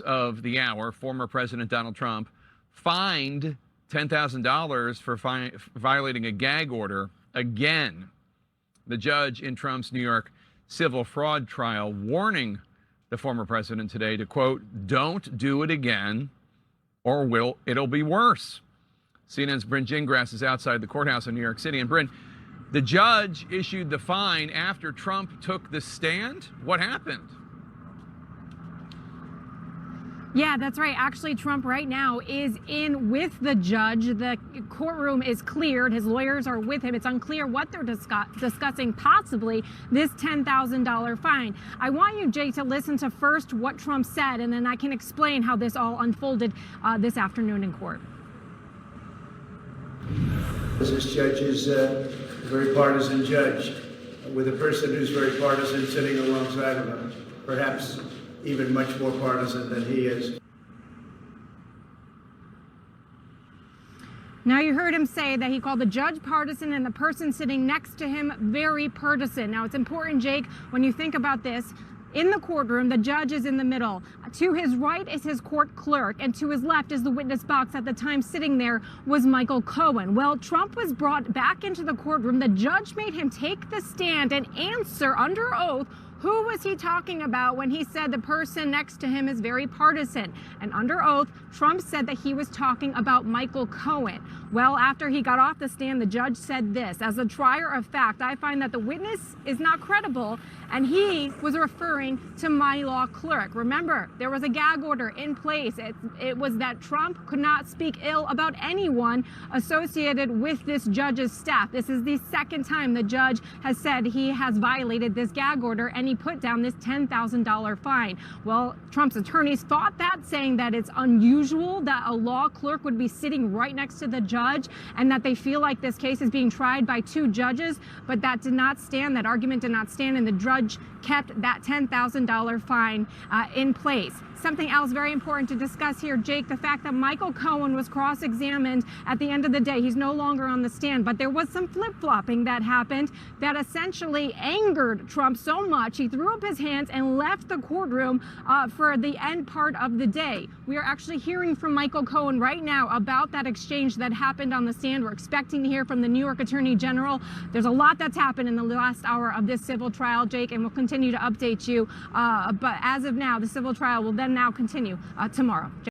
Of the hour, former President Donald Trump fined $10,000 for violating a gag order again. The judge in Trump's New York civil fraud trial warning the former president today to, quote, "Don't do it again or it'll be worse." CNN's Bryn Gingras is outside the courthouse in New York City. And Bryn, the judge issued the fine after Trump took the stand. What happened? Yeah, that's right. Actually, Trump right now is in with the judge. The courtroom is cleared. His lawyers are with him. It's unclear what they're discussing, possibly this $10,000 fine. I want you, Jay, to listen to first what Trump said, and then I can explain how this all unfolded this afternoon in court. This judge is a very partisan judge, with a person who's very partisan sitting alongside of him, perhaps even much more partisan than he is. Now, you heard him say that he called the judge partisan and the person sitting next to him very partisan. Now, it's important, Jake, when you think about this. In the courtroom, the judge is in the middle. To his right is his court clerk, and to his left is the witness box. At the time sitting there was Michael Cohen. Well, Trump was brought back into the courtroom. The judge made him take the stand and answer under oath. Who was he talking about when he said the person next to him is very partisan? And under oath, Trump said that he was talking about Michael Cohen. Well, after he got off the stand, the judge said this: "As a trier of fact, I find that the witness is not credible," and he was referring to my law clerk. Remember, there was a gag order in place. It was that Trump could not speak ill about anyone associated with this judge's staff. This is the second time the judge has said he has violated this gag order, and he put down this $10,000 fine. Well, Trump's attorneys thought that, saying that it's unusual that a law clerk would be sitting right next to the judge, and that they feel like this case is being tried by two judges. But that did not stand. That argument did not stand, and the judge kept that $10,000 fine in place. Something else very important to discuss here, Jake, the fact that Michael Cohen was cross-examined at the end of the day. He's no longer on the stand, but there was some flip-flopping that happened that essentially angered Trump so much he threw up his hands and left the courtroom for the end part of the day. We are actually hearing from Michael Cohen right now about that exchange that happened on the stand. We're expecting to hear from the New York Attorney General. There's a lot that's happened in the last hour of this civil trial, Jake, and we'll continue to update you. But as of now, the civil trial will then now continue tomorrow.